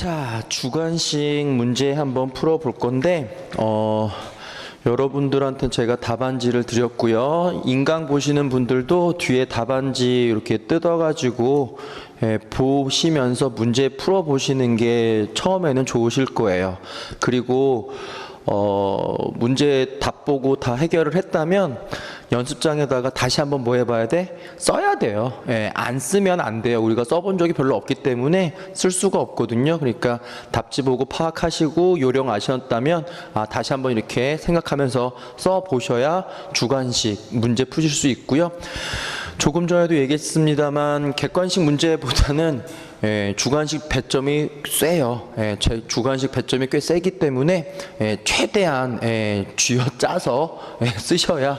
자, 주관식 문제 한번 풀어볼 건데 여러분들한테 제가 답안지를 드렸고요. 인강 보시는 분들도 뒤에 답안지 이렇게 뜯어가지고 보시면서 문제 풀어보시는 게 처음에는 좋으실 거예요. 그리고 문제 답 보고 다 해결을 했다면 연습장에다가 다시 한번 뭐 해봐야 돼? 써야 돼요. 안 쓰면 안 돼요. 우리가 써본 적이 별로 없기 때문에 쓸 수가 없거든요. 그러니까 답지 보고 파악하시고 요령 아셨다면 다시 한번 이렇게 생각하면서 써보셔야 주관식 문제 푸실 수 있고요. 조금 전에도 얘기했습니다만 객관식 문제보다는 주관식 배점이 세요. 주관식 배점이 꽤 세기 때문에 최대한 쥐어짜서 쓰셔야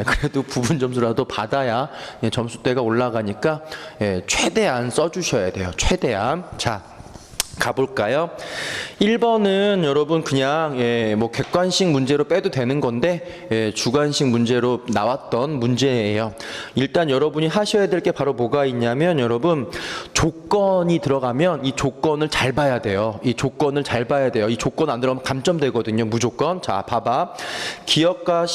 그래도 부분 점수라도 받아야 점수대가 올라가니까 최대한 써주셔야 돼요. 최대한. 자, 가볼까요? 1번은 여러분 그냥 뭐 객관식 문제로 빼도 되는 건데 주관식 문제로 나왔던 문제예요. 일단 여러분이 하셔야 될 게 바로 뭐가 있냐면 여러분 조건이 들어가면 이 조건을 잘 봐야 돼요. 이 조건을 잘 봐야 돼요. 이 조건 안 들어가면 감점되거든요. 무조건. 자, 봐봐. 기역과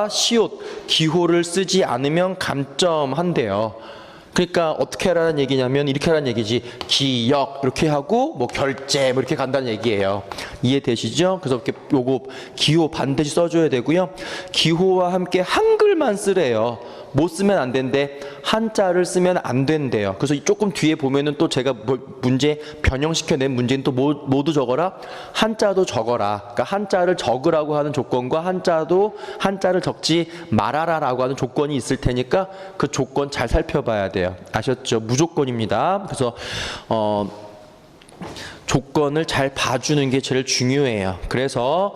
시옷, 기호를 쓰지 않으면 감점한대요. 그러니까 어떻게 하라는 얘기냐면 이렇게 하라는 얘기지. 기역 이렇게 하고 뭐 결제 뭐 이렇게 간다는 얘기예요. 이해되시죠? 그래서 이렇게 요거 기호 반드시 써줘야 되고요. 기호와 함께 한글만 쓰래요. 못 쓰면 안 된대. 한자를 쓰면 안 된대요. 그래서 조금 뒤에 보면은 또 제가 문제 변형시켜낸 문제는 또 모두 적어라. 한자도 적어라. 그러니까 한자를 적으라고 하는 조건과 한자를 적지 말아라라고 하는 조건이 있을 테니까 그 조건 잘 살펴봐야 돼요. 아셨죠? 무조건입니다. 그래서 조건을 잘 봐주는 게 제일 중요해요. 그래서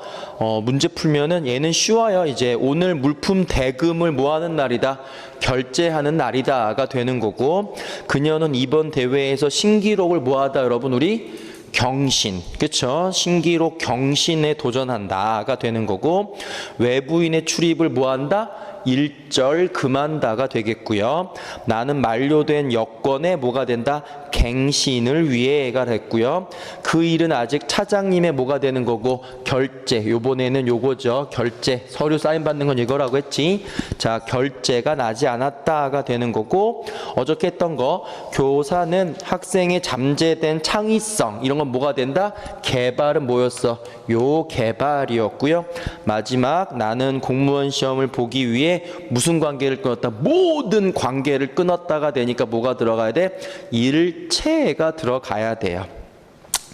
문제 풀면은 얘는 쉬워요. 이제 오늘 물품 대금을 뭐 하는 날이다? 결제하는 날이다가 되는 거고, 그녀는 이번 대회에서 신기록을 뭐 하다? 여러분 우리 경신, 그쵸? 신기록 경신에 도전한다가 되는 거고, 외부인의 출입을 뭐 한다? 일절 금한다가 되겠고요. 나는 만료된 여권에 뭐가 된다? 갱신을 위해가 됐고요. 그 일은 아직 차장님의 뭐가 되는 거고 결제, 요번에는 요거죠. 결제, 서류 사인 받는 건 이거라고 했지. 자, 결제가 나지 않았다가 되는 거고, 어저께 했던 거 교사는 학생의 잠재된 창의성, 이런 건 뭐가 된다? 개발은 뭐였어? 요 개발이었고요. 마지막 나는 공무원 시험을 보기 위해 무슨 관계를 끊었다? 모든 관계를 끊었다가 되니까 뭐가 들어가야 돼? 일체가 들어가야 돼요.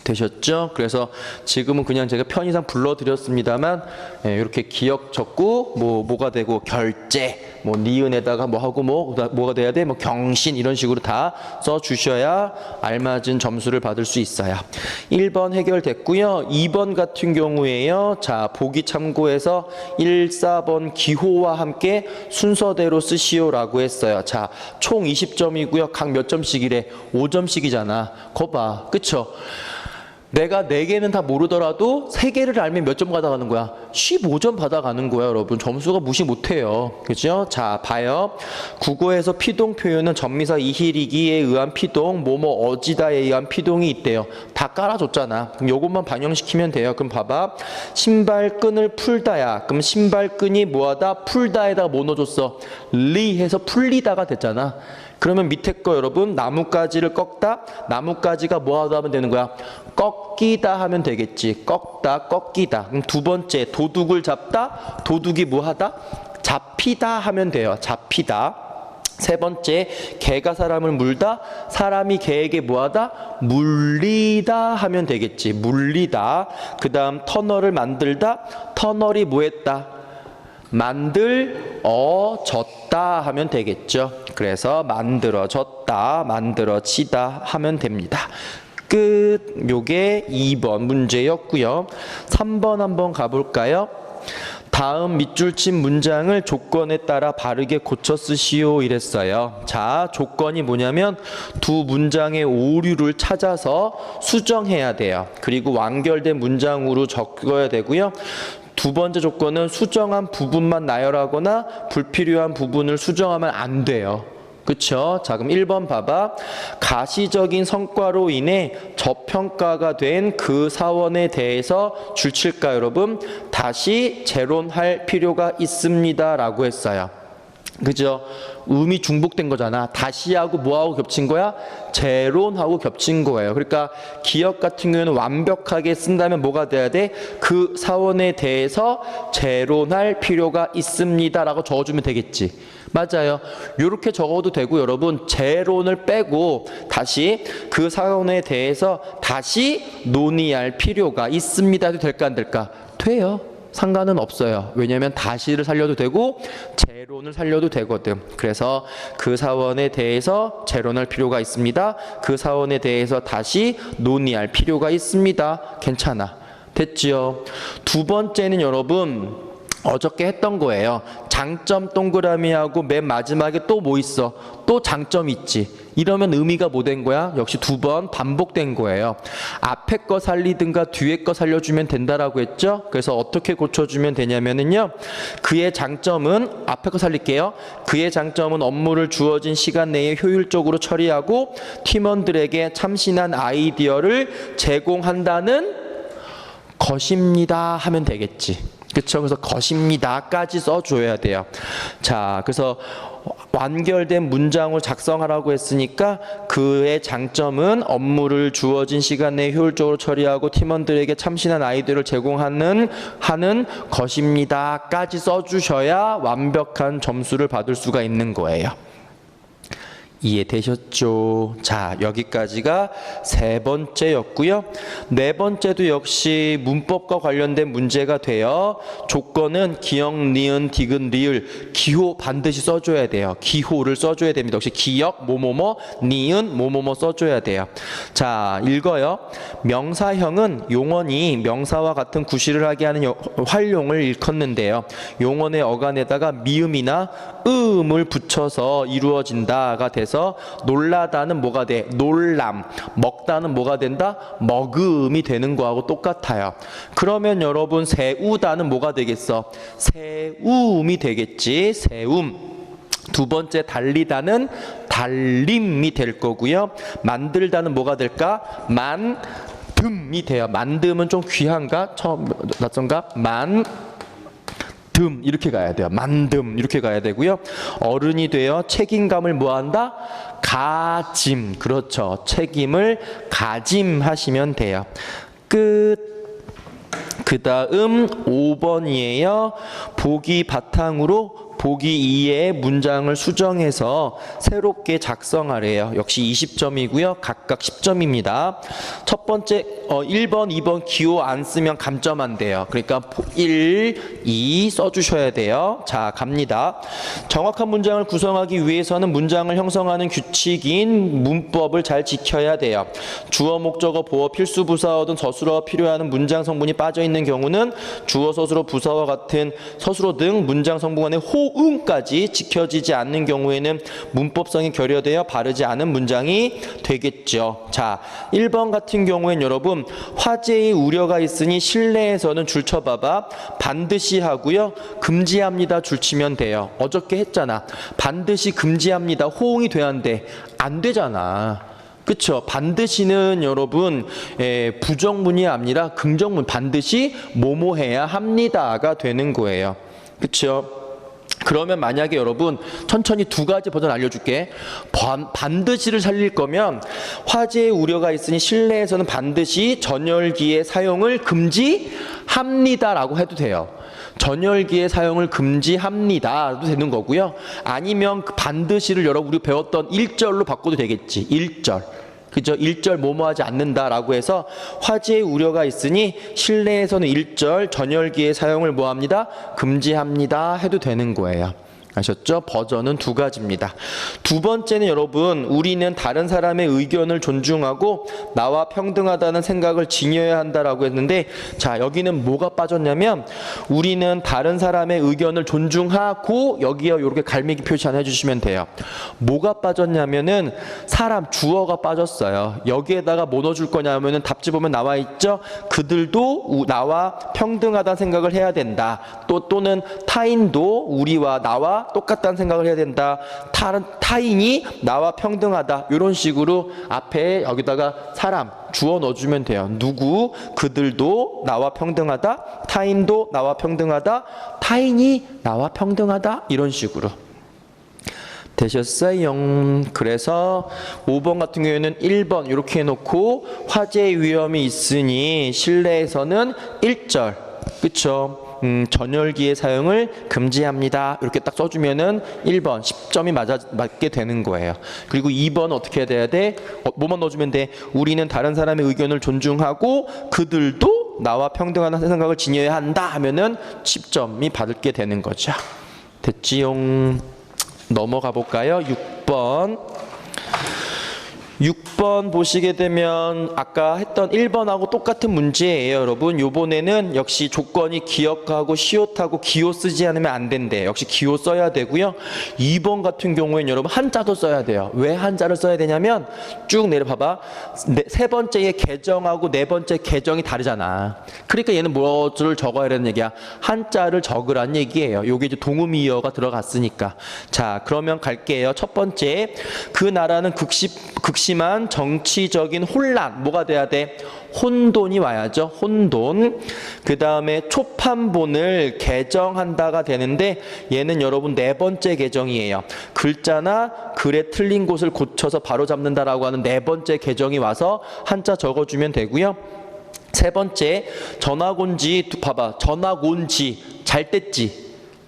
되셨죠? 그래서 지금은 그냥 제가 편의상 불러드렸습니다만 이렇게 기억 적고 뭐가 되고 결제 뭐 니은에다가 뭐 하고 뭐가 돼야 돼? 뭐 경신 이런 식으로 다 써주셔야 알맞은 점수를 받을 수 있어요. 1번 해결됐고요. 2번 같은 경우에요. 자, 보기 참고해서 1, 4번 기호와 함께 순서대로 쓰시오라고 했어요. 자, 총 20점이고요. 각 몇 점씩이래? 5점씩이잖아. 거 봐. 그쵸? 내가 4개는 다 모르더라도 3개를 알면 몇 점 받아가는 거야? 15점 받아가는 거야, 여러분. 점수가 무시 못해요. 그죠? 자, 봐요. 국어에서 피동 표현은 전미사 이희리기에 의한 피동, 뭐뭐 어지다에 의한 피동이 있대요. 다 깔아줬잖아. 그럼 요것만 반영시키면 돼요. 그럼 봐봐. 신발끈을 풀다야. 그럼 신발끈이 뭐하다? 풀다에다가 뭐 넣어줬어? 리 해서 풀리다가 됐잖아. 그러면 밑에 거 여러분 나뭇가지를 꺾다, 나뭇가지가 뭐하다 하면 되는 거야? 꺾이다 하면 되겠지. 꺾다, 꺾이다. 그럼 두 번째 도둑을 잡다, 도둑이 뭐하다? 잡히다 하면 돼요. 잡히다. 세 번째 개가 사람을 물다, 사람이 개에게 뭐하다? 물리다 하면 되겠지. 물리다. 그 다음 터널을 만들다, 터널이 뭐했다? 만들어졌다 하면 되겠죠. 그래서 만들어졌다, 만들어지다 하면 됩니다. 끝. 요게 2번 문제였고요. 3번 한번 가볼까요? 다음 밑줄 친 문장을 조건에 따라 바르게 고쳐 쓰시오 이랬어요. 자, 조건이 뭐냐면 두 문장의 오류를 찾아서 수정해야 돼요. 그리고 완결된 문장으로 적어야 되고요. 두 번째 조건은 수정한 부분만 나열하거나 불필요한 부분을 수정하면 안 돼요. 그쵸? 자, 그럼 1번 봐봐. 가시적인 성과로 인해 저평가가 된 그 사원에 대해서 줄칠까, 여러분? 다시 재론할 필요가 있습니다. 라고 했어요. 그죠? 음이 중복된 거잖아. 다시하고 뭐하고 겹친 거야? 재론하고 겹친 거예요. 그러니까 기역 같은 경우에는 완벽하게 쓴다면 뭐가 돼야 돼? 그 사원에 대해서 재론할 필요가 있습니다. 라고 적어주면 되겠지. 맞아요. 이렇게 적어도 되고 여러분 재론을 빼고 다시 그 사원에 대해서 다시 논의할 필요가 있습니다. 해도 될까 안 될까? 돼요. 상관은 없어요. 왜냐하면 다시를 살려도 되고 재론을 살려도 되거든. 그래서 그 사원에 대해서 재론할 필요가 있습니다. 그 사원에 대해서 다시 논의할 필요가 있습니다. 괜찮아. 됐지요? 두 번째는 여러분 어저께 했던 거예요. 장점 동그라미하고 맨 마지막에 또 뭐 있어? 또 장점 있지. 이러면 의미가 뭐 된 거야? 역시 두 번 반복된 거예요. 앞에 거 살리든가 뒤에 거 살려주면 된다라고 했죠? 그래서 어떻게 고쳐주면 되냐면은요. 그의 장점은, 앞에 거 살릴게요. 그의 장점은 업무를 주어진 시간 내에 효율적으로 처리하고 팀원들에게 참신한 아이디어를 제공한다는 것입니다. 하면 되겠지. 그쵸? 그래서 것입니다까지 써줘야 돼요. 자, 그래서 완결된 문장을 작성하라고 했으니까 그의 장점은 업무를 주어진 시간 내에 효율적으로 처리하고 팀원들에게 참신한 아이디어를 제공하는 것입니다까지 써주셔야 완벽한 점수를 받을 수가 있는 거예요. 이해되셨죠? 자, 여기까지가 세 번째였고요. 네 번째도 역시 문법과 관련된 문제가 돼요. 조건은 기역, 니은, 디귿, 리을, 기호 반드시 써줘야 돼요. 기호를 써줘야 됩니다. 역시 기역, 뭐뭐뭐, 니은, 뭐뭐뭐 써줘야 돼요. 자, 읽어요. 명사형은 용언이 명사와 같은 구실을 하게 하는 활용을 일컫는데요. 용언의 어간에다가 미음이나 음을 붙여서 이루어진다가 돼서 놀라다는 뭐가 돼? 놀람. 먹다는 뭐가 된다? 먹음이 되는 거하고 똑같아요. 그러면 여러분 세우다는 뭐가 되겠어? 세움이 되겠지. 세움. 두 번째 달리다는 달림이 될 거고요. 만들다는 뭐가 될까? 만듦이 돼요. 만듦은 좀 귀한가? 처음 낯선가? 듬 이렇게 가야 돼요. 만듦 이렇게 가야 되고요. 어른이 되어 책임감을 뭐한다? 가짐. 그렇죠. 책임을 가짐하시면 돼요. 끝. 그 다음 5번이에요. 보기 바탕으로 보기 2의 문장을 수정해서 새롭게 작성하래요. 역시 20점이고요. 각각 10점입니다. 첫 번째 1번, 2번 기호 안 쓰면 감점 안 돼요. 그러니까 1, 2 써주셔야 돼요. 자, 갑니다. 정확한 문장을 구성하기 위해서는 문장을 형성하는 규칙인 문법을 잘 지켜야 돼요. 주어, 목적어, 보어, 필수 부사어 등 서술어가 필요한 문장 성분이 빠져있는 경우는 주어, 서술어, 부사어와 같은 서술어 등 문장 성분 간의 호응까지 지켜지지 않는 경우에는 문법성이 결여되어 바르지 않은 문장이 되겠죠. 자, 1번 같은 경우엔 여러분 화재의 우려가 있으니 실내에서는 줄쳐봐봐. 반드시 하고요. 금지합니다. 줄치면 돼요. 어저께 했잖아. 반드시 금지합니다. 호응이 돼야 하는데 안 되잖아. 그쵸? 반드시는 여러분 부정문이 아니라 긍정문. 반드시 뭐뭐 해야 합니다가 되는 거예요. 그쵸? 그러면 만약에 여러분 천천히 두 가지 버전 알려줄게. 반드시를 살릴 거면 화재의 우려가 있으니 실내에서는 반드시 전열기의 사용을 금지합니다라고 해도 돼요. 전열기의 사용을 금지합니다도 되는 거고요. 아니면 그 반드시를 여러분 우리 배웠던 1절로 바꿔도 되겠지. 1절. 그죠? 1절 뭐뭐 하지 않는다라고 해서 화재의 우려가 있으니 실내에서는 1절 전열기의 사용을 뭐합니다? 금지합니다 해도 되는 거예요. 아셨죠? 버전은 두 가지입니다. 두 번째는 여러분 우리는 다른 사람의 의견을 존중하고 나와 평등하다는 생각을 지녀야 한다라고 했는데 자 여기는 뭐가 빠졌냐면 우리는 다른 사람의 의견을 존중하고 여기에 이렇게 갈매기 표시 하나 해주시면 돼요. 뭐가 빠졌냐면은 사람 주어가 빠졌어요. 여기에다가 뭐 넣어줄 거냐면은 답지 보면 나와 있죠. 그들도 나와 평등하다는 생각을 해야 된다. 또는 타인도 우리와 나와 나와 똑같다는 생각을 해야 된다. 타인이 나와 평등하다. 이런 식으로 앞에 여기다가 사람 주어 넣어주면 돼요. 누구, 그들도 나와 평등하다. 타인도 나와 평등하다. 타인이 나와 평등하다. 이런 식으로. 되셨어요? 그래서 5번 같은 경우에는 1번 이렇게 해놓고 화재 위험이 있으니 실내에서는 1절, 그쵸? 전열기의 사용을 금지합니다. 이렇게 딱 써주면은 1번 10점이 맞게 되는 거예요. 그리고 2번 어떻게 해야 돼? 뭐만 넣어주면 돼? 우리는 다른 사람의 의견을 존중하고 그들도 나와 평등한 생각을 지녀야 한다 하면은 10점이 받게 되는 거죠. 됐지요? 넘어가 볼까요? 6번 보시게 되면 아까 했던 1번하고 똑같은 문제예요, 여러분. 요번에는 역시 조건이 기역하고 시옷하고 기호 쓰지 않으면 안 된대요. 역시 기호 써야 되고요. 2번 같은 경우에는 여러분 한자도 써야 돼요. 왜 한자를 써야 되냐면 쭉 내려봐봐. 세 번째의 계정하고 네 번째 계정이 다르잖아. 그러니까 얘는 뭐를 적어야 되는 얘기야? 한자를 적으란 얘기예요. 요게 이제 동음이어가 들어갔으니까. 자, 그러면 갈게요. 첫 번째, 그 나라는 극심한 정치적인 혼란, 뭐가 돼야 돼? 혼돈이 와야죠. 혼돈. 그 다음에 초판본을 개정한다가 되는데 얘는 여러분 네 번째 개정이에요. 글자나 글에 틀린 곳을 고쳐서 바로 잡는다라고 하는 네 번째 개정이 와서 한자 적어주면 되고요. 세 번째, 전학온지, 봐봐. 전학온지, 잘 뗐지.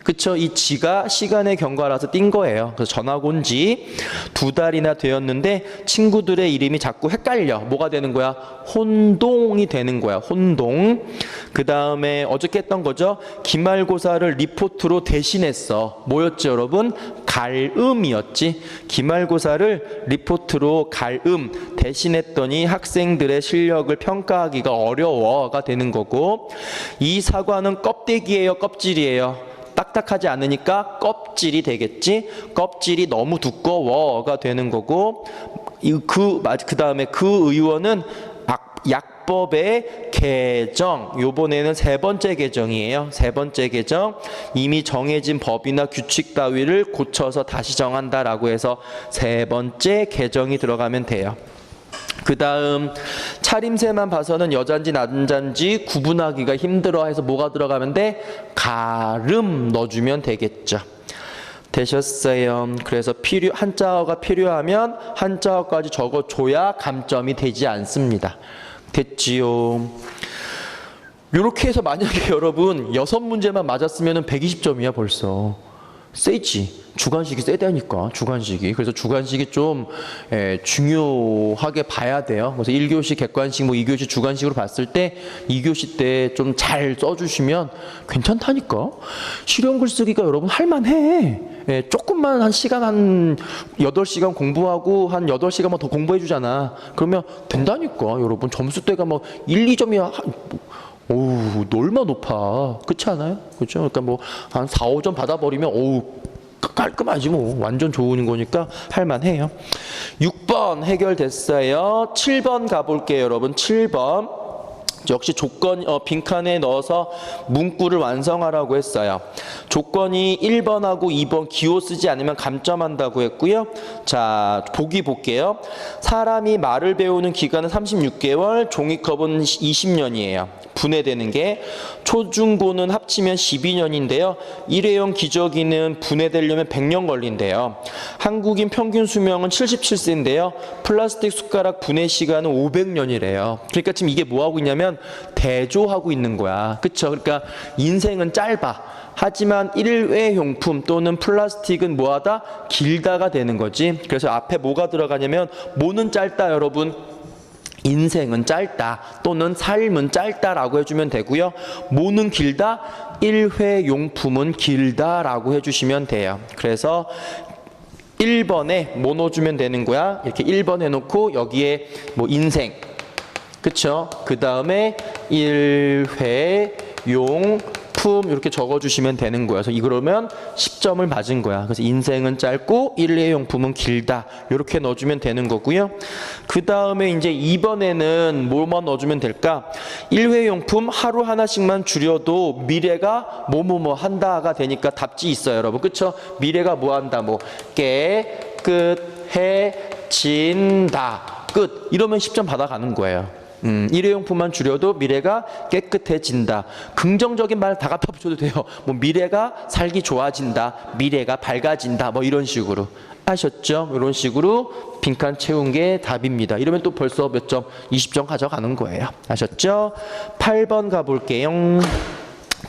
그쵸? 이 지가 시간의 경과라서 띈 거예요. 그래서 전학 온 지 2달이나 되었는데 친구들의 이름이 자꾸 헷갈려. 뭐가 되는 거야? 혼동이 되는 거야. 혼동. 그 다음에 어저께 했던 거죠. 기말고사를 리포트로 대신했어. 뭐였지 여러분? 갈음이었지. 기말고사를 리포트로 갈음 대신했더니 학생들의 실력을 평가하기가 어려워가 되는 거고, 이 사과는 껍데기예요, 껍질이에요? 딱딱하지 않으니까 껍질이 되겠지. 껍질이 너무 두꺼워가 되는 거고, 그 다음에 그 의원은 약법의 개정, 요번에는 세 번째 개정이에요. 세 번째 개정. 이미 정해진 법이나 규칙 따위를 고쳐서 다시 정한다라고 해서 세 번째 개정이 들어가면 돼요. 그 다음 차림새만 봐서는 여잔지 남잔지 구분하기가 힘들어 해서 뭐가 들어가면 돼? 가름 넣어주면 되겠죠. 되셨어요? 그래서 한자어가 필요하면 한자어까지 적어줘야 감점이 되지 않습니다. 됐지요? 이렇게 해서 만약에 여러분 6문제만 맞았으면 120점이야 벌써. 세지. 주관식이 세다니까, 주관식이. 그래서 주관식이 좀 중요하게 봐야 돼요. 그래서 1교시 객관식, 2교시 주관식으로 봤을 때 2교시 때 좀 잘 써주시면 괜찮다니까. 실용 글쓰기가 여러분 할만해. 조금만 한 시간 한 8시간 공부하고 한 8시간만 더 공부해 주잖아. 그러면 된다니까. 여러분 점수대가 1, 2점이야. 오우, 얼마 높아. 그렇지 않아요? 그렇죠? 그러니까 한 4, 5점 받아버리면 오우, 깔끔하지 완전 좋은 거니까 할만해요. 6번 해결됐어요. 7번 가볼게요, 여러분. 7번. 역시 조건 빈칸에 넣어서 문구를 완성하라고 했어요. 조건이 1번하고 2번 기호 쓰지 않으면 감점한다고 했고요. 자, 보기 볼게요. 사람이 말을 배우는 기간은 36개월, 종이컵은 20년이에요. 분해되는 게 초중고는 합치면 12년인데요. 일회용 기저귀는 분해되려면 100년 걸린대요. 한국인 평균 수명은 77세인데요. 플라스틱 숟가락 분해 시간은 500년이래요. 그러니까 지금 이게 뭐하고 있냐면 대조하고 있는 거야. 그쵸? 그러니까 인생은 짧아. 하지만 일회용품 또는 플라스틱은 뭐하다? 길다가 되는 거지. 그래서 앞에 뭐가 들어가냐면 뭐는 짧다 여러분? 인생은 짧다 또는 삶은 짧다라고 해주면 되고요. 뭐는 길다? 일회용품은 길다라고 해주시면 돼요. 그래서 1번에 뭐 넣어주면 되는 거야? 이렇게 1번 해놓고 여기에 인생, 그쵸? 그 다음에 일회용품 용품 이렇게 적어주시면 되는 거예요. 그래서 이러면 10점을 맞은 거야. 그래서 인생은 짧고 일회용품은 길다. 이렇게 넣어주면 되는 거고요. 그 다음에 이제 2번에는 뭐만 넣어주면 될까? 일회용품 하루 하나씩만 줄여도 미래가 뭐뭐뭐 한다가 되니까 답지 있어요, 여러분. 그쵸? 미래가 뭐 한다? 뭐 깨끗해진다. 끝. 이러면 10점 받아가는 거예요. 일회용품만 줄여도 미래가 깨끗해진다. 긍정적인 말 다 갖다 붙여도 돼요. 뭐 미래가 살기 좋아진다, 미래가 밝아진다, 뭐 이런 식으로. 아셨죠? 이런 식으로 빈칸 채운 게 답입니다. 이러면 또 벌써 몇 점? 20점 가져가는 거예요. 아셨죠? 8번 가볼게요.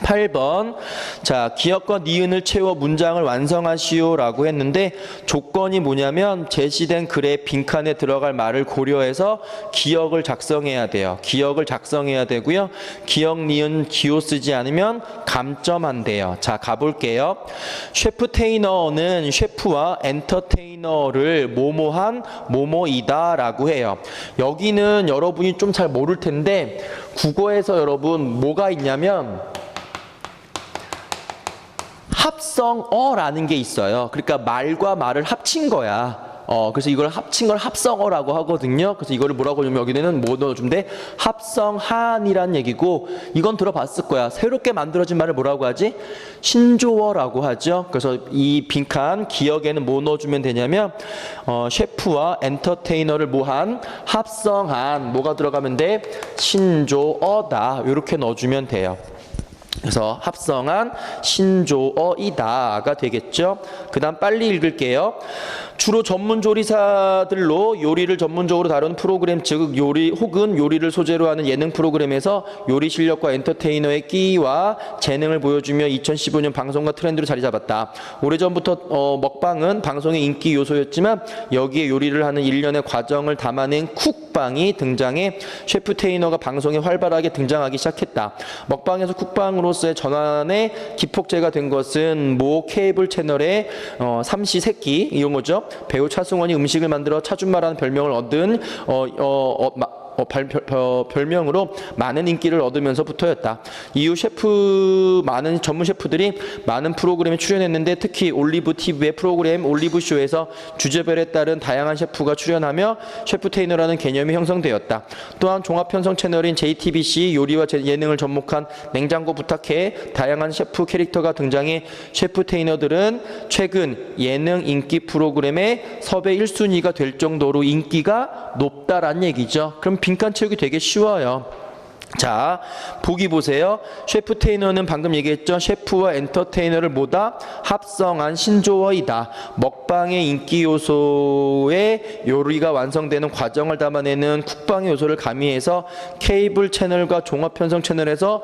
8번. 자, 기역과 니은을 채워 문장을 완성하시오 라고 했는데 조건이 뭐냐면 제시된 글의 빈칸에 들어갈 말을 고려해서 기역을 작성해야 돼요. 기역을 작성해야 되고요. 기역, 니은, 기호 쓰지 않으면 감점 안 돼요. 자, 가볼게요. 셰프테이너는 셰프와 엔터테이너를 뭐뭐한 뭐뭐이다 라고 해요. 여기는 여러분이 좀 잘 모를 텐데 국어에서 여러분 뭐가 있냐면 합성어라는 게 있어요. 그러니까 말과 말을 합친 거야. 그래서 이걸 합친 걸 합성어라고 하거든요. 그래서 이거를 뭐라고 하냐면 여기는 뭐 넣어주면 돼? 합성한이란 얘기고, 이건 들어봤을 거야. 새롭게 만들어진 말을 뭐라고 하지? 신조어라고 하죠. 그래서 이 빈칸 기억에는 뭐 넣어주면 되냐면 셰프와 엔터테이너를 뭐한? 합성한. 뭐가 들어가면 돼? 신조어다. 이렇게 넣어주면 돼요. 그래서 합성한 신조어이다가 되겠죠. 그 다음 빨리 읽을게요. 주로 전문 조리사들로 요리를 전문적으로 다룬 프로그램, 즉 요리 혹은 요리를 소재로 하는 예능 프로그램에서 요리 실력과 엔터테이너의 끼와 재능을 보여주며 2015년 방송과 트렌드로 자리 잡았다. 오래전부터 먹방은 방송의 인기 요소였지만 여기에 요리를 하는 일련의 과정을 담아낸 쿡방이 등장해 셰프테이너가 방송에 활발하게 등장하기 시작했다. 먹방에서 쿡방으로서의 전환의 기폭제가 된 것은 모 케이블 채널의 삼시세끼 이런 거죠. 배우 차승원이 음식을 만들어 차준마라는 별명을 얻은 별명으로 많은 인기를 얻으면서부터였다. 이후 많은 전문 셰프들이 많은 프로그램에 출연했는데 특히 올리브 TV의 프로그램 올리브쇼에서 주제별에 따른 다양한 셰프가 출연하며 셰프테이너라는 개념이 형성되었다. 또한 종합편성 채널인 JTBC 요리와 예능을 접목한 냉장고 부탁해 다양한 셰프 캐릭터가 등장해 셰프테이너들은 최근 예능 인기 프로그램의 섭외 1순위가 될 정도로 인기가 높다라는 얘기죠. 그럼 빈칸 채우기 되게 쉬워요. 자, 보기 보세요. 셰프테이너는 방금 얘기했죠. 셰프와 엔터테이너를 뭐다? 합성한 신조어이다. 먹방의 인기 요소의 요리가 완성되는 과정을 담아내는 쿡방의 요소를 가미해서 케이블 채널과 종합편성 채널에서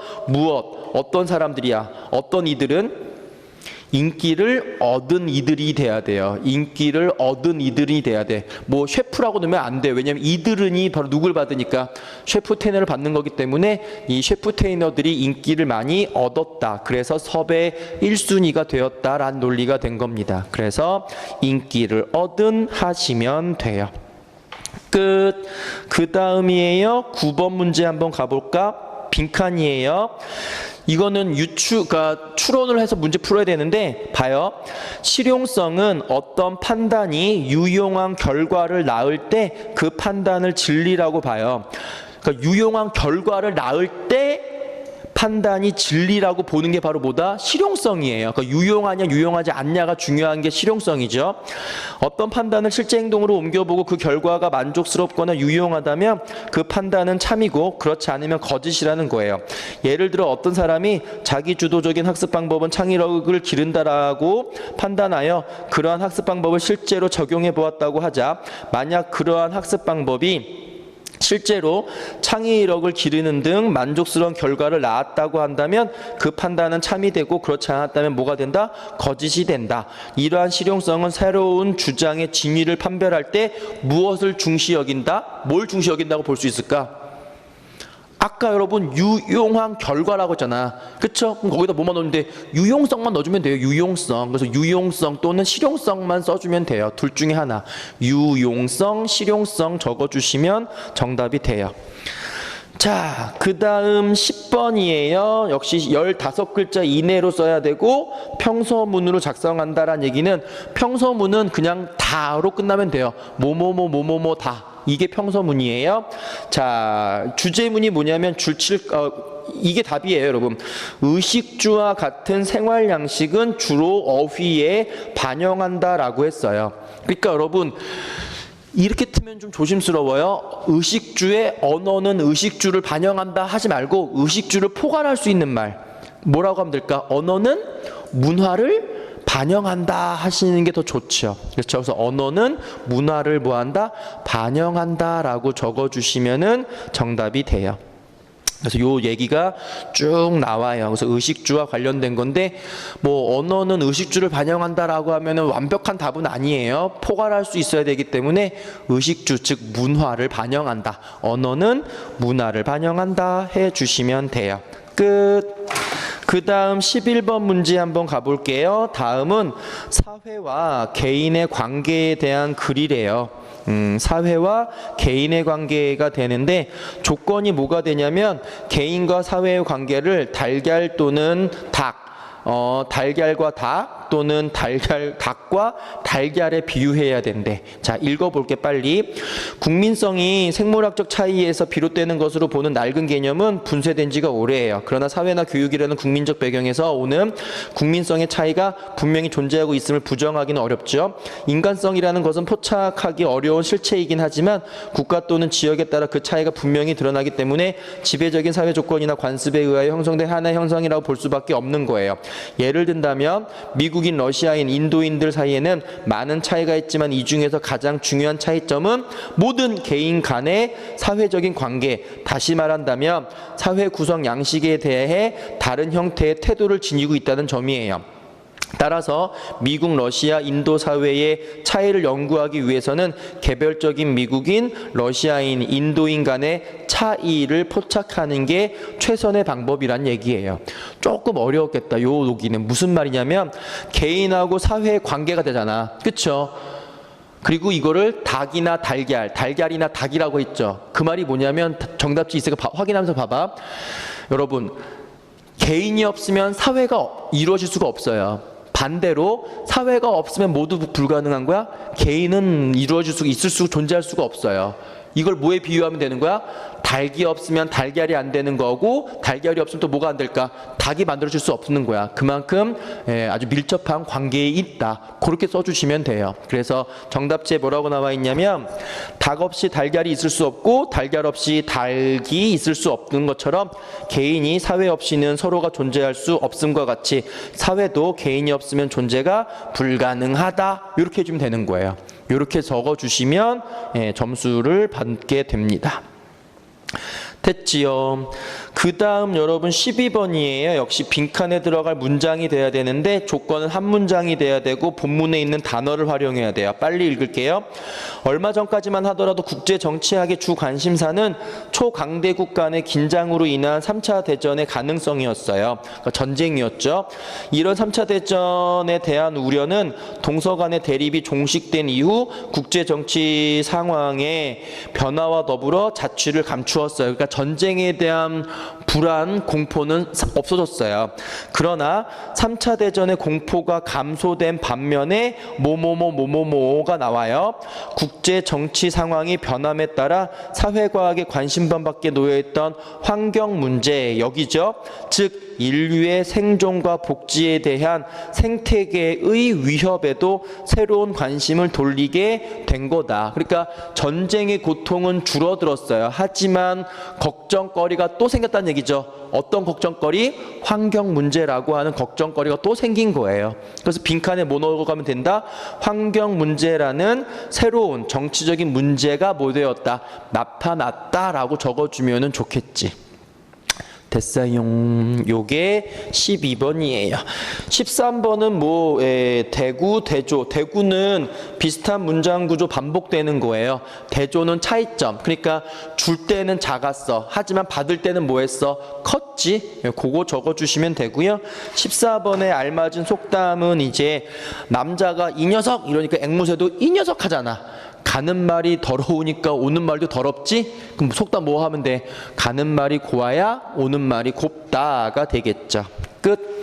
어떤 사람들이야? 어떤 이들은? 인기를 얻은 이들이 돼야 돼요. 인기를 얻은 이들이 돼야 돼. 뭐 셰프라고 넣으면 안 돼. 왜냐면 이들은이 바로 누굴 받으니까 셰프테이너를 받는 거기 때문에 이 셰프테이너들이 인기를 많이 얻었다. 그래서 섭외 1순위가 되었다라는 논리가 된 겁니다. 그래서 인기를 얻은 하시면 돼요. 끝. 그 다음이에요. 9번 문제 한번 가볼까? 빈칸이에요. 이거는 그러니까 추론을 해서 문제 풀어야 되는데 봐요. 실용성은 어떤 판단이 유용한 결과를 낳을 때 그 판단을 진리라고 봐요. 그러니까 유용한 결과를 낳을 때 판단이 진리라고 보는 게 바로 뭐다? 실용성이에요. 그러니까 유용하냐 유용하지 않냐가 중요한 게 실용성이죠. 어떤 판단을 실제 행동으로 옮겨보고 그 결과가 만족스럽거나 유용하다면 그 판단은 참이고 그렇지 않으면 거짓이라는 거예요. 예를 들어 어떤 사람이 자기 주도적인 학습 방법은 창의력을 기른다라고 판단하여 그러한 학습 방법을 실제로 적용해 보았다고 하자, 만약 그러한 학습 방법이 실제로 창의력을 기르는 등 만족스러운 결과를 낳았다고 한다면 그 판단은 참이 되고 그렇지 않았다면 뭐가 된다? 거짓이 된다. 이러한 실용성은 새로운 주장의 진위를 판별할 때 무엇을 중시 여긴다? 뭘 중시 여긴다고 볼 수 있을까? 아까 여러분 유용한 결과라고 했잖아. 그쵸? 그럼 거기다 뭐만 넣는데 유용성만 넣어주면 돼요. 유용성. 그래서 유용성 또는 실용성만 써주면 돼요. 둘 중에 하나. 유용성, 실용성 적어주시면 정답이 돼요. 자, 그 다음 10번이에요. 역시 15글자 이내로 써야 되고 평서문으로 작성한다라는 얘기는 평서문은 그냥 다로 끝나면 돼요. 뭐뭐뭐 다. 이게 평서문이에요. 자, 주제문이 뭐냐면 이게 답이에요, 여러분. 의식주와 같은 생활 양식은 주로 어휘에 반영한다라고 했어요. 그러니까 여러분 이렇게 틀면 좀 조심스러워요. 의식주의 언어는 의식주를 반영한다 하지 말고 의식주를 포괄할 수 있는 말. 뭐라고 하면 될까? 언어는 문화를 반영한다 하시는 게 더 좋죠. 그래서 언어는 문화를 뭐한다? 반영한다라고 적어주시면은 정답이 돼요. 그래서 요 얘기가 쭉 나와요. 그래서 의식주와 관련된 건데 뭐 언어는 의식주를 반영한다라고 하면은 완벽한 답은 아니에요. 포괄할 수 있어야 되기 때문에 의식주 즉 문화를 반영한다. 언어는 문화를 반영한다 해 주시면 돼요. 끝. 그 다음 11번 문제 한번 가볼게요. 다음은 사회와 개인의 관계에 대한 글이래요. 사회와 개인의 관계가 되는데 조건이 뭐가 되냐면 개인과 사회의 관계를 달걀 또는 달걀과 닭 또는 닭과 달걀에 비유해야 된대. 자, 읽어볼게 빨리. 국민성이 생물학적 차이에서 비롯되는 것으로 보는 낡은 개념은 분쇄된 지가 오래예요. 그러나 사회나 교육이라는 국민적 배경에서 오는 국민성의 차이가 분명히 존재하고 있음을 부정하기는 어렵죠. 인간성이라는 것은 포착하기 어려운 실체이긴 하지만 국가 또는 지역에 따라 그 차이가 분명히 드러나기 때문에 지배적인 사회 조건이나 관습에 의하여 형성된 하나의 형성이라고 볼 수밖에 없는 거예요. 예를 든다면 미국인, 러시아인, 인도인들 사이에는 많은 차이가 있지만 이 중에서 가장 중요한 차이점은 모든 개인 간의 사회적인 관계, 다시 말한다면 사회 구성 양식에 대해 다른 형태의 태도를 지니고 있다는 점이에요. 따라서 미국, 러시아, 인도 사회의 차이를 연구하기 위해서는 개별적인 미국인, 러시아인, 인도인 간의 차이를 포착하는 게 최선의 방법이란 얘기예요. 조금 어려웠겠다. 요 여기는 무슨 말이냐면 개인하고 사회의 관계가 되잖아. 그쵸? 그리고 이거를 닭이나 달걀이나 닭이라고 했죠. 그 말이 뭐냐면 정답지 있으니까 확인하면서 봐봐. 여러분, 개인이 없으면 사회가 이루어질 수가 없어요. 반대로 사회가 없으면 모두 불가능한 거야? 개인은 존재할 수가 없어요. 이걸 뭐에 비유하면 되는 거야? 닭이 없으면 달걀이 안 되는 거고 달걀이 없으면 또 뭐가 안 될까? 닭이 만들어질 수 없는 거야. 그만큼 아주 밀접한 관계에 있다. 그렇게 써주시면 돼요. 그래서 정답지에 뭐라고 나와 있냐면 닭 없이 달걀이 있을 수 없고 달걀 없이 닭이 있을 수 없는 것처럼 개인이 사회 없이는 서로가 존재할 수 없음과 같이 사회도 개인이 없으면 존재가 불가능하다. 이렇게 해주면 되는 거예요. 이렇게 적어주시면 점수를 받게 됩니다. 됐지요. 그 다음 여러분 12번이에요. 역시 빈칸에 들어갈 문장이 돼야 되는데 조건은 한 문장이 돼야 되고 본문에 있는 단어를 활용해야 돼요. 빨리 읽을게요. 얼마 전까지만 하더라도 국제 정치학의 주 관심사는 초강대국 간의 긴장으로 인한 3차 대전의 가능성이었어요. 그러니까 전쟁이었죠. 이런 3차 대전에 대한 우려는 동서 간의 대립이 종식된 이후 국제 정치 상황의 변화와 더불어 자취를 감추었어요. 그러니까 전쟁에 대한 불안, 공포는 없어졌어요. 그러나 3차 대전의 공포가 감소된 반면에 뭐뭐가 나와요. 국제 정치 상황이 변함에 따라 사회과학의 관심반밖에 놓여있던 환경 문제, 여기죠. 즉 인류의 생존과 복지에 대한 생태계의 위협에도 새로운 관심을 돌리게 된 거다. 그러니까 전쟁의 고통은 줄어들었어요. 하지만 걱정거리가 또 생겼다는 얘기죠. 어떤 걱정거리? 환경 문제라고 하는 걱정거리가 또 생긴 거예요. 그래서 빈칸에 뭐 넣어가면 된다? 환경 문제라는 새로운 정치적인 문제가 뭐 되었다? 나타났다라고 적어주면 좋겠지. 됐어요. 요게 12번이에요. 13번은 대구, 대조. 대구는 비슷한 문장 구조 반복되는 거예요. 대조는 차이점. 그러니까 줄 때는 작았어. 하지만 받을 때는 뭐 했어? 컸죠. 무섭지? 그거 적어주시면 되고요. 14번에 알맞은 속담은 이제 남자가 이 녀석 이러니까 앵무새도 이 녀석 하잖아. 가는 말이 더러우니까 오는 말도 더럽지? 그럼 속담 뭐 하면 돼? 가는 말이 고와야 오는 말이 곱다가 되겠죠. 끝.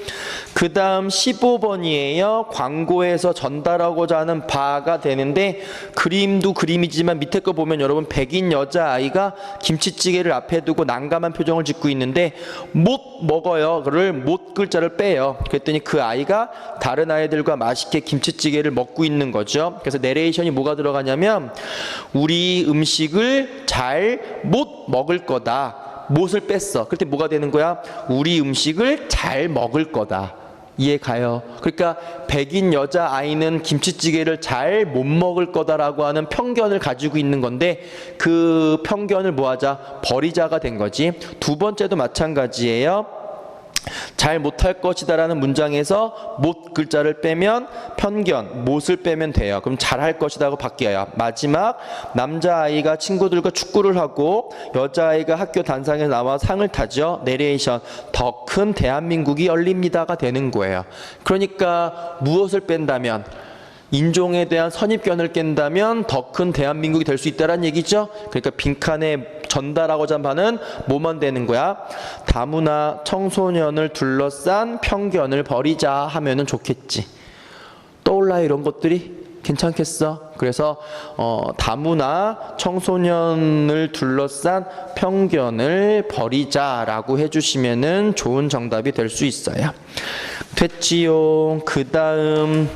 그 다음 15번이에요. 광고에서 전달하고자 하는 바가 되는데 그림도 그림이지만 밑에 거 보면 여러분 백인 여자아이가 김치찌개를 앞에 두고 난감한 표정을 짓고 있는데 못 먹어요. 그를 못 글자를 빼요. 그랬더니 그 아이가 다른 아이들과 맛있게 김치찌개를 먹고 있는 거죠. 그래서 내레이션이 뭐가 들어가냐면 우리 음식을 잘 못 먹을 거다. 못을 뺐어. 그때 뭐가 되는 거야? 우리 음식을 잘 먹을 거다. 이해 가요? 그러니까 백인 여자아이는 김치찌개를 잘 못 먹을 거다라고 하는 편견을 가지고 있는 건데 그 편견을 뭐하자? 버리자가 된 거지. 두 번째도 마찬가지예요. 잘 못할 것이다 라는 문장에서 못 글자를 빼면 편견, 못을 빼면 돼요. 그럼 잘할 것이다 고 바뀌어요. 마지막 남자아이가 친구들과 축구를 하고 여자아이가 학교 단상에 나와 상을 타죠. 내레이션 더 큰 대한민국이 열립니다가 되는 거예요. 그러니까 무엇을 뺀다면 인종에 대한 선입견을 깬다면 더 큰 대한민국이 될 수 있다는 얘기죠. 그러니까 빈칸에 전달하고자 하는 바는 뭐만 되는 거야? 다문화 청소년을 둘러싼 편견을 버리자 하면은 좋겠지. 떠올라요 이런 것들이? 괜찮겠어? 그래서 다문화 청소년을 둘러싼 편견을 버리자라고 해주시면은 좋은 정답이 될 수 있어요. 됐지요. 그 다음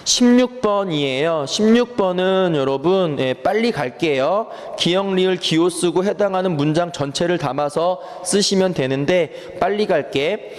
16번이에요. 16번은 여러분 빨리 갈게요. 기역, 리을, 기호 쓰고 해당하는 문장 전체를 담아서 쓰시면 되는데 빨리 갈게.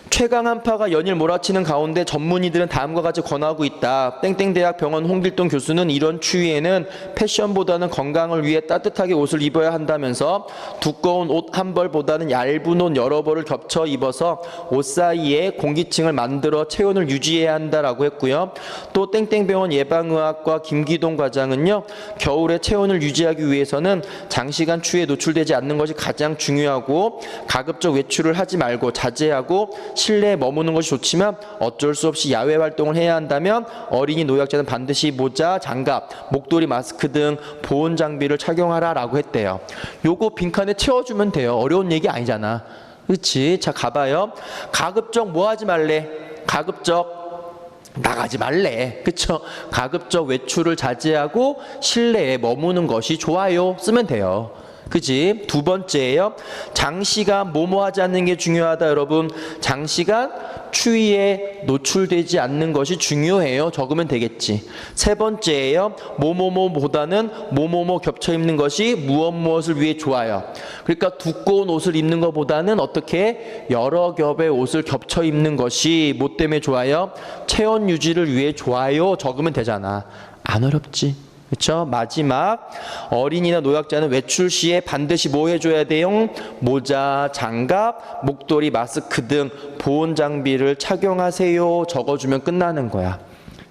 최강 한파가 연일 몰아치는 가운데 전문의들은 다음과 같이 권하고 있다. 땡땡대학 병원 홍길동 교수는 이런 추위에는 패션보다는 건강을 위해 따뜻하게 옷을 입어야 한다면서 두꺼운 옷 한 벌보다는 얇은 옷 여러 벌을 겹쳐 입어서 옷 사이에 공기층을 만들어 체온을 유지해야 한다라고 했고요. 또 땡땡병원 예방의학과 김기동 과장은요. 겨울에 체온을 유지하기 위해서는 장시간 추위에 노출되지 않는 것이 가장 중요하고 가급적 외출을 하지 말고 자제하고 실내에 머무는 것이 좋지만 어쩔 수 없이 야외 활동을 해야 한다면 어린이 노약자는 반드시 모자, 장갑, 목도리, 마스크 등 보온 장비를 착용하라라고 했대요. 요거 빈칸에 채워주면 돼요. 어려운 얘기 아니잖아. 그렇지? 자 가봐요. 가급적 뭐 하지 말래? 가급적 나가지 말래. 그쵸? 가급적 외출을 자제하고 실내에 머무는 것이 좋아요. 쓰면 돼요. 그지? 두 번째예요. 장시간 뭐뭐 하지 않는 게 중요하다 여러분. 장시간 추위에 노출되지 않는 것이 중요해요. 적으면 되겠지. 세 번째예요. 뭐뭐뭐보다는 뭐뭐뭐 겹쳐 입는 것이 무엇을 위해 좋아요. 그러니까 두꺼운 옷을 입는 것보다는 어떻게 여러 겹의 옷을 겹쳐 입는 것이 뭐 때문에 좋아요? 체온 유지를 위해 좋아요. 적으면 되잖아. 안 어렵지. 그렇죠? 마지막 어린이나 노약자는 외출 시에 반드시 뭐 해줘야 돼요? 모자, 장갑, 목도리, 마스크 등 보온 장비를 착용하세요. 적어주면 끝나는 거야.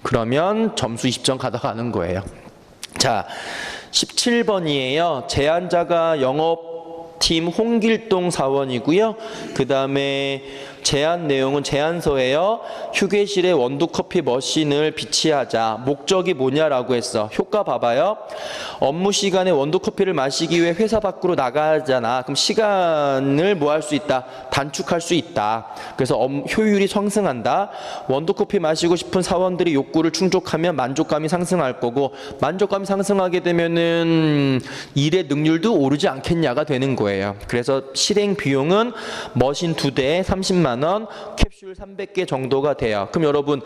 그러면 점수 20점 가져가는 거예요. 자, 17번이에요. 제안자가 영업팀 홍길동 사원이고요. 그 다음에 제안 내용은 제안서예요. 휴게실에 원두커피 머신을 비치하자. 목적이 뭐냐라고 했어. 효과 봐봐요. 업무 시간에 원두커피를 마시기 위해 회사 밖으로 나가잖아. 그럼 시간을 뭐 할 수 있다? 단축할 수 있다. 그래서 효율이 상승한다. 원두커피 마시고 싶은 사원들이 욕구를 충족하면 만족감이 상승할 거고 만족감이 상승하게 되면은 일의 능률도 오르지 않겠냐가 되는 거예요. 그래서 실행 비용은 머신 2대 30만 원, 캡슐 300개 정도가 돼요. 그럼 여러분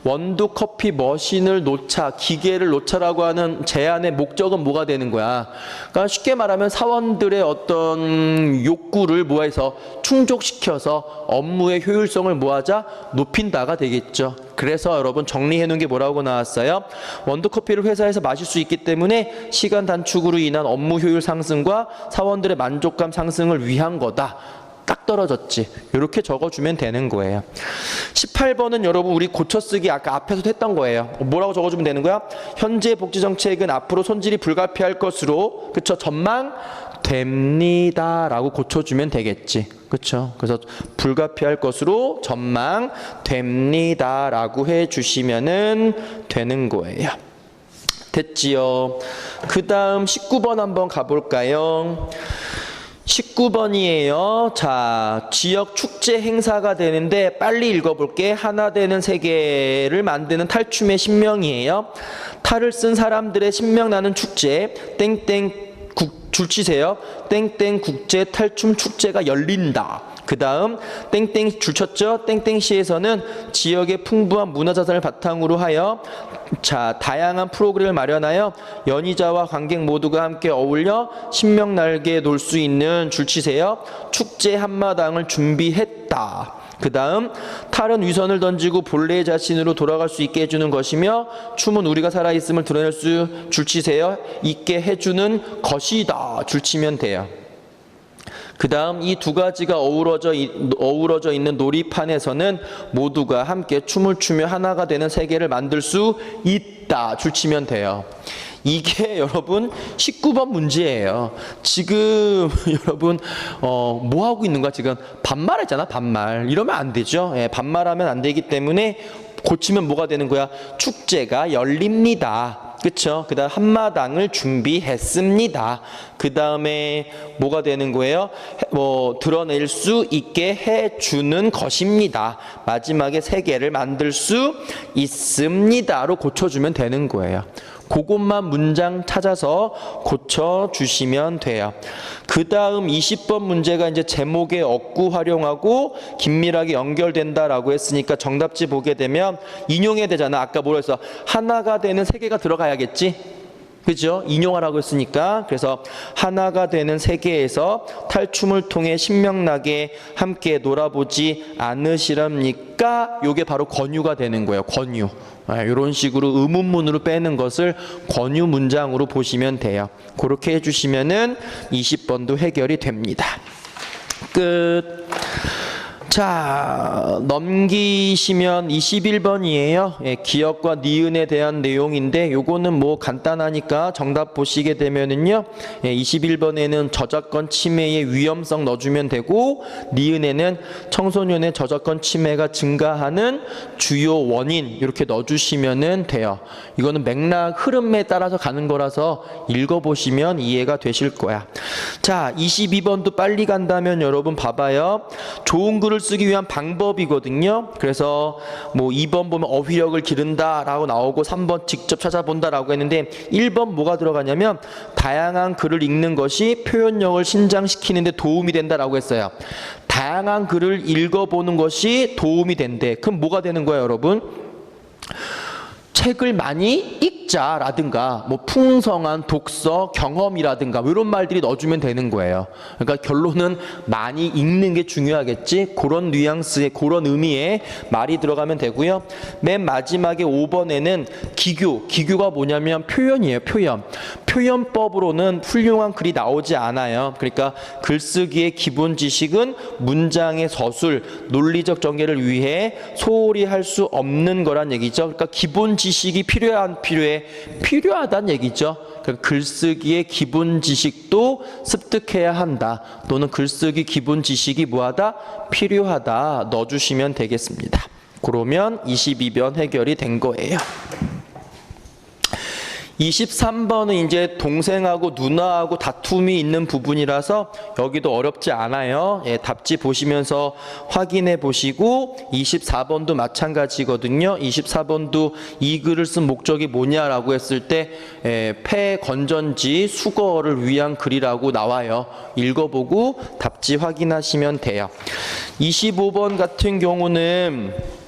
원두커피 머신을 놓자, 기계를 놓자라고 하는 제안의 목적은 뭐가 되는 거야? 그러니까 쉽게 말하면 사원들의 어떤 욕구를 뭐해서 충족시켜서 업무의 효율성을 뭐하자? 높인다가 되겠죠. 그래서 여러분 정리해 놓은 게 뭐라고 나왔어요? 원두커피를 회사에서 마실 수 있기 때문에 시간 단축으로 인한 업무 효율 상승과 사원들의 만족감 상승을 위한 거다. 딱 떨어졌지. 이렇게 적어주면 되는 거예요. 18번은 여러분 우리 고쳐쓰기 아까 앞에서도 했던 거예요. 뭐라고 적어주면 되는 거야? 현재 복지정책은 앞으로 손질이 불가피할 것으로 그쵸? 전망 됩니다라고 고쳐주면 되겠지. 그렇죠? 그래서 불가피할 것으로 전망됩니다라고 해주시면은 되는 거예요. 됐지요? 그 다음 19번 한번 가볼까요? 19번이에요. 자, 지역 축제 행사가 되는데 빨리 읽어볼게. 하나 되는 세계를 만드는 탈춤의 신명이에요. 탈을 쓴 사람들의 신명 나는 축제 땡땡 줄 치세요. 땡땡 국제 탈춤 축제가 열린다. 그 다음 땡땡 줄 쳤죠. 땡땡시에서는 지역의 풍부한 문화자산을 바탕으로 하여 다양한 프로그램을 마련하여 연희자와 관객 모두가 함께 어울려 신명나게 놀 수 있는 줄 치세요. 축제 한마당을 준비했다. 그 다음 탈은 위선을 던지고 본래의 자신으로 돌아갈 수 있게 해주는 것이며 춤은 우리가 살아있음을 드러낼 수 줄치세요 있게 해주는 것이다. 줄치면 돼요. 그 다음 이 두 가지가 어우러져 있는 놀이판에서는 모두가 함께 춤을 추며 하나가 되는 세계를 만들 수 있다. 줄치면 돼요. 이게 여러분 19번 문제예요. 지금 여러분 뭐 하고 있는 거야? 지금 반말했잖아. 반말. 이러면 안 되죠. 예, 반말하면 안 되기 때문에 고치면 뭐가 되는 거야? 축제가 열립니다. 그쵸? 그 다음 한마당을 준비했습니다. 그 다음에 뭐가 되는 거예요? 드러낼 수 있게 해주는 것입니다. 마지막에 세계를 만들 수 있습니다로 고쳐주면 되는 거예요. 그것만 문장 찾아서 고쳐주시면 돼요. 그 다음 20번 문제가 이제 제목의 어구 활용하고 긴밀하게 연결된다라고 했으니까 정답지 보게 되면 인용해야 되잖아. 아까 뭐라 했어? 하나가 되는 세계가 들어가야겠지? 그죠? 인용하라고 했으니까. 그래서 하나가 되는 세계에서 탈춤을 통해 신명나게 함께 놀아보지 않으시렵니까? 요게 바로 권유가 되는 거예요. 권유. 이런 식으로 의문문으로 빼는 것을 권유 문장으로 보시면 돼요. 그렇게 해주시면은 20번도 해결이 됩니다. 끝. 자, 넘기시면 21번이에요. 예, 기억과 니은에 대한 내용인데 요거는 뭐 간단하니까 정답 보시게 되면은요. 예, 21번에는 저작권 침해의 위험성 넣어주면 되고 니은에는 청소년의 저작권 침해가 증가하는 주요 원인 이렇게 넣어주시면 돼요. 이거는 맥락 흐름에 따라서 가는 거라서 읽어보시면 이해가 되실 거야. 자, 22번도 빨리 간다면 여러분 봐봐요. 좋은 글을 쓰기 위한 방법이거든요. 그래서 뭐 2번 보면 어휘력을 기른다 라고 나오고 3번 직접 찾아본다 라고 했는데 1번 뭐가 들어가냐면 다양한 글을 읽는 것이 표현력을 신장시키는 데 도움이 된다 라고 했어요. 다양한 글을 읽어보는 것이 도움이 된대. 그럼 뭐가 되는 거예요 여러분? 책을 많이 읽자라든가 뭐 풍성한 독서 경험이라든가 이런 말들이 넣어주면 되는 거예요. 그러니까 결론은 많이 읽는 게 중요하겠지. 그런 뉘앙스의 그런 의미의 말이 들어가면 되고요. 맨 마지막에 5번에는 기교가 뭐냐면 표현이에요. 표현법으로는 훌륭한 글이 나오지 않아요. 그러니까 글쓰기의 기본 지식은 문장의 서술, 논리적 전개를 위해 소홀히 할 수 없는 거란 얘기죠. 그러니까 기본 지식이 필요하다는 얘기죠. 그러니까 글쓰기의 기본 지식도 습득해야 한다. 또는 글쓰기 기본 지식이 뭐하다? 필요하다. 넣어주시면 되겠습니다. 그러면 22번 해결이 된 거예요. 23번은 이제 동생하고 누나하고 다툼이 있는 부분이라서 여기도 어렵지 않아요. 예, 답지 보시면서 확인해 보시고 24번도 마찬가지거든요. 24번도 이 글을 쓴 목적이 뭐냐라고 했을 때 폐건전지 수거를 위한 글이라고 나와요. 읽어보고 답지 확인하시면 돼요. 25번 같은 경우는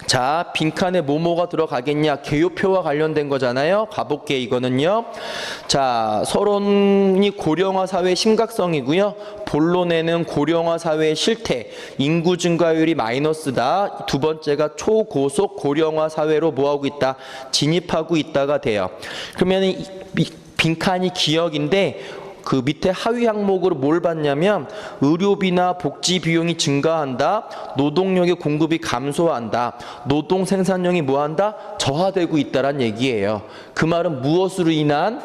자, 빈칸에 뭐뭐가 들어가겠냐? 개요표와 관련된 거잖아요. 가볼게 이거는요. 자, 서론이 고령화 사회의 심각성이고요. 본론에는 고령화 사회의 실태, 인구 증가율이 마이너스다. 두 번째가 초고속 고령화 사회로 뭐하고 있다? 진입하고 있다가 돼요. 그러면 이 빈칸이 기억인데 그 밑에 하위 항목으로 뭘 봤냐면 의료비나 복지 비용이 증가한다. 노동력의 공급이 감소한다. 노동 생산량이 뭐한다? 저하되고 있다란 얘기예요. 그 말은 무엇으로 인한?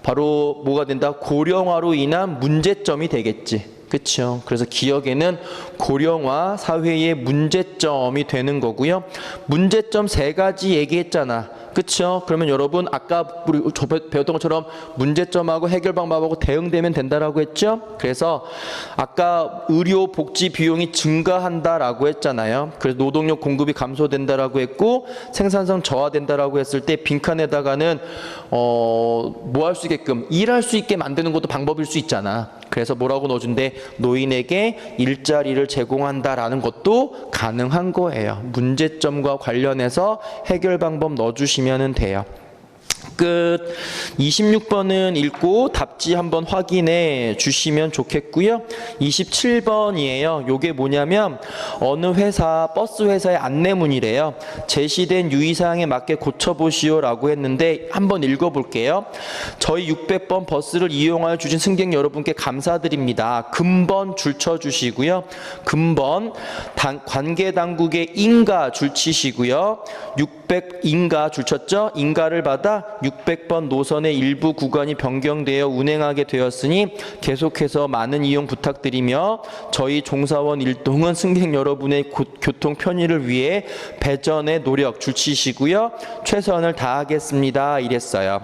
바로 뭐가 된다? 고령화로 인한 문제점이 되겠지. 그렇죠. 그래서 기억에는 고령화 사회의 문제점이 되는 거고요. 문제점 3가지 얘기했잖아. 그렇죠. 그러면 여러분 아까 우리 배웠던 것처럼 문제점하고 해결 방법하고 대응되면 된다라고 했죠. 그래서 아까 의료 복지 비용이 증가한다라고 했잖아요. 그래서 노동력 공급이 감소된다라고 했고 생산성 저하된다라고 했을 때 빈칸에다가는 뭐 할 수 있게끔 일할 수 있게 만드는 것도 방법일 수 있잖아. 그래서 뭐라고 넣어준대? 노인에게 일자리를 제공한다라는 것도 가능한 거예요. 문제점과 관련해서 해결 방법 넣어주시면 돼요. 끝. 26번은 읽고 답지 한번 확인해 주시면 좋겠고요. 27번이에요. 요게 뭐냐면 어느 회사, 버스 회사의 안내문이래요. 제시된 유의사항에 맞게 고쳐보시오라고 했는데 한번 읽어볼게요. 저희 600번 버스를 이용하여 주신 승객 여러분께 감사드립니다. 금번 줄 쳐주시고요. 금번 관계당국의 인가 줄 치시고요. 600인가 줄 쳤죠? 인가를 받아 600번 노선의 일부 구간이 변경되어 운행하게 되었으니 계속해서 많은 이용 부탁드리며 저희 종사원 일동은 승객 여러분의 교통 편의를 위해 배전의 노력 줄치시고요. 최선을 다하겠습니다. 이랬어요.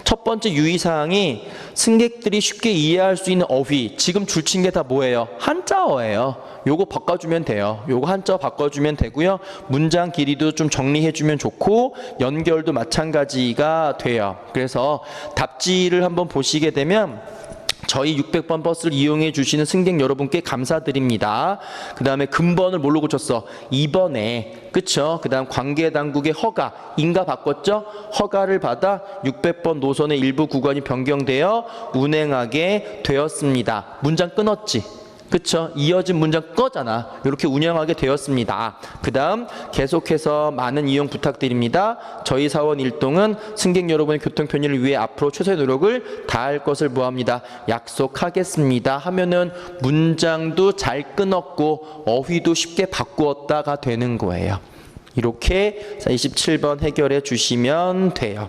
첫 번째 유의사항이 승객들이 쉽게 이해할 수 있는 어휘. 지금 줄친 게 다 뭐예요? 한자어예요. 요거 바꿔주면 돼요. 요거 한자 바꿔주면 되고요. 문장 길이도 좀 정리해주면 좋고 연결도 마찬가지가 돼요. 그래서 답지를 한번 보시게 되면 저희 600번 버스를 이용해 주시는 승객 여러분께 감사드립니다. 그 다음에 금번을 뭘로 고쳤어? 2번에. 그쵸? 그 다음 관계당국의 허가. 인가 바꿨죠? 허가를 받아 600번 노선의 일부 구간이 변경되어 운행하게 되었습니다. 문장 끊었지? 그쵸? 이어진 문장 꺼잖아. 이렇게 운영하게 되었습니다. 그 다음 계속해서 많은 이용 부탁드립니다. 저희 사원 일동은 승객 여러분의 교통 편의를 위해 앞으로 최선의 노력을 다할 것을 모합니다. 약속하겠습니다. 하면은 문장도 잘 끊었고 어휘도 쉽게 바꾸었다가 되는 거예요. 이렇게 27번 해결해 주시면 돼요.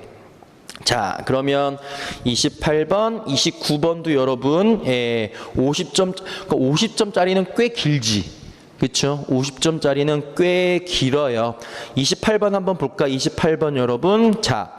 자, 그러면 28번, 29번도 여러분 50점, 그러니까 50점짜리는 꽤 길지. 그렇죠? 50점짜리는 꽤 길어요. 28번 한번 볼까? 28번 여러분. 자,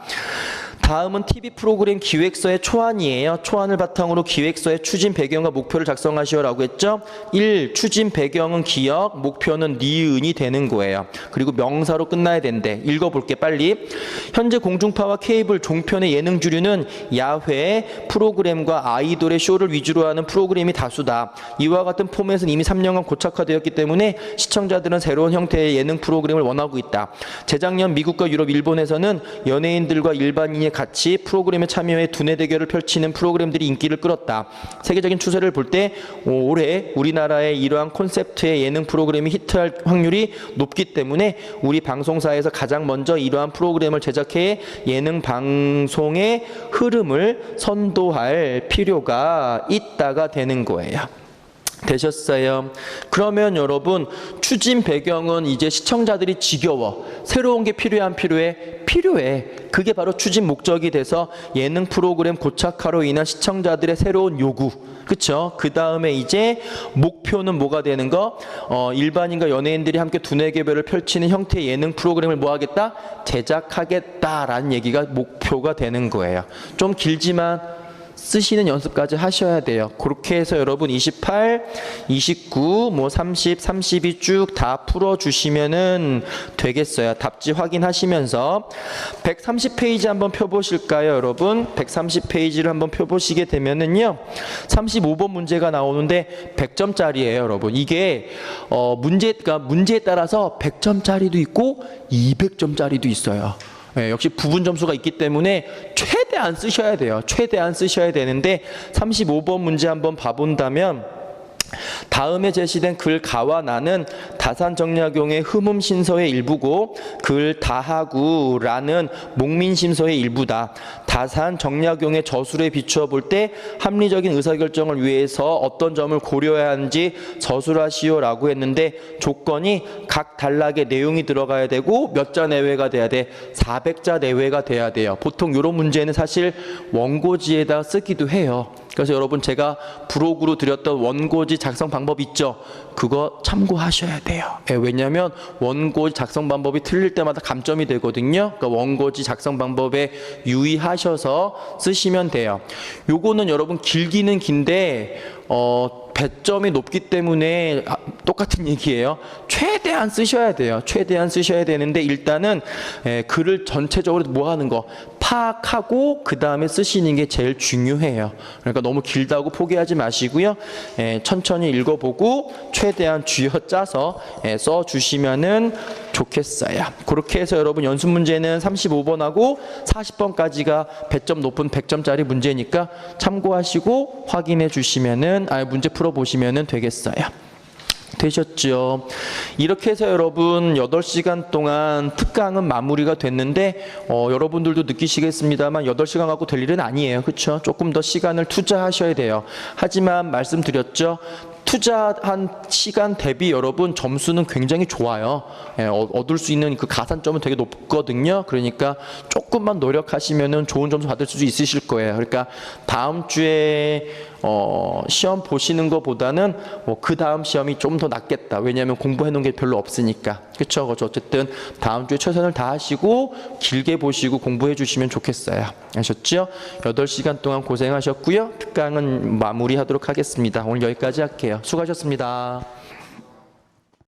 다음은 TV 프로그램 기획서의 초안이에요. 초안을 바탕으로 기획서의 추진 배경과 목표를 작성하시오라고 했죠. 1. 추진 배경은 기억, 목표는 니은이 되는 거예요. 그리고 명사로 끝나야 된대. 읽어볼게 빨리. 현재 공중파와 케이블 종편의 예능 주류는 야외 프로그램과 아이돌의 쇼를 위주로 하는 프로그램이 다수다. 이와 같은 포맷은 이미 3년간 고착화되었기 때문에 시청자들은 새로운 형태의 예능 프로그램을 원하고 있다. 재작년 미국과 유럽, 일본에서는 연예인들과 일반인이 같이 프로그램에 참여해 두뇌 대결을 펼치는 프로그램들이 인기를 끌었다. 세계적인 추세를 볼 때 올해 우리나라의 이러한 콘셉트의 예능 프로그램이 히트할 확률이 높기 때문에 우리 방송사에서 가장 먼저 이러한 프로그램을 제작해 예능 방송의 흐름을 선도할 필요가 있다가 되는 거예요. 되셨어요? 그러면 여러분 추진 배경은 이제 시청자들이 지겨워. 새로운 게 필요해 안 필요해? 필요해. 그게 바로 추진 목적이 돼서 예능 프로그램 고착화로 인한 시청자들의 새로운 요구. 그쵸? 그 다음에 이제 목표는 뭐가 되는 거? 일반인과 연예인들이 함께 두뇌 개별을 펼치는 형태의 예능 프로그램을 뭐 하겠다? 제작하겠다라는 얘기가 목표가 되는 거예요. 좀 길지만 쓰시는 연습까지 하셔야 돼요. 그렇게 해서 여러분 28, 29, 뭐 30, 32 쭉 다 풀어주시면은 되겠어요. 답지 확인하시면서 130페이지 한번 펴보실까요, 여러분? 130페이지를 한번 펴보시게 되면은요, 35번 문제가 나오는데 100점짜리예요, 여러분. 이게 문제에 따라서 100점짜리도 있고 200점짜리도 있어요. 네, 역시 부분 점수가 있기 때문에 최대한 쓰셔야 돼요. 최대한 쓰셔야 되는데 35번 문제 한번 봐본다면 다음에 제시된 글 가와 나는 다산정약용의 흠음신서의 일부고 글 다하구라는 목민심서의 일부다. 다산정약용의 저술에 비추어 볼 때 합리적인 의사결정을 위해서 어떤 점을 고려해야 하는지 저술하시오라고 했는데 조건이 각 단락에 내용이 들어가야 되고 몇 자 내외가 돼야 돼? 400자 내외가 돼야 돼요. 보통 이런 문제는 사실 원고지에다 쓰기도 해요. 그래서 여러분 제가 브로그로 드렸던 원고지 작성 방법 있죠? 그거 참고하셔야 돼요. 왜냐하면 원고지 작성 방법이 틀릴 때마다 감점이 되거든요. 그러니까 원고지 작성 방법에 유의하셔서 쓰시면 돼요. 요거는 여러분 길기는 긴데 배점이 높기 때문에 똑같은 얘기예요. 최대한 쓰셔야 돼요. 최대한 쓰셔야 되는데 일단은 글을 전체적으로 뭐 하는 거 파악하고 그 다음에 쓰시는 게 제일 중요해요. 그러니까 너무 길다고 포기하지 마시고요. 천천히 읽어보고 최대한 쥐어짜서 써주시면은 좋겠어요. 그렇게 해서 여러분 연습 문제는 35번하고 40번까지가 배점 높은 100점짜리 문제니까 참고하시고 확인해 주시면은 문제 풀어 보시면은 되겠어요. 되셨죠? 이렇게 해서 여러분 8시간 동안 특강은 마무리가 됐는데 여러분들도 느끼시겠습니다만 8시간 갖고 될 일은 아니에요. 그렇죠? 조금 더 시간을 투자하셔야 돼요. 하지만 말씀드렸죠? 투자한 시간 대비 여러분 점수는 굉장히 좋아요. 얻을 수 있는 그 가산점은 되게 높거든요. 그러니까 조금만 노력하시면은 좋은 점수 받을 수 있으실 거예요. 그러니까 다음 주에 시험 보시는 것보다는 그 다음 시험이 좀 더 낫겠다. 왜냐하면 공부해 놓은 게 별로 없으니까. 그렇죠? 어쨌든 다음 주에 최선을 다하시고 길게 보시고 공부해 주시면 좋겠어요. 아셨죠? 8시간 동안 고생하셨고요. 특강은 마무리하도록 하겠습니다. 오늘 여기까지 할게요. 수고하셨습니다.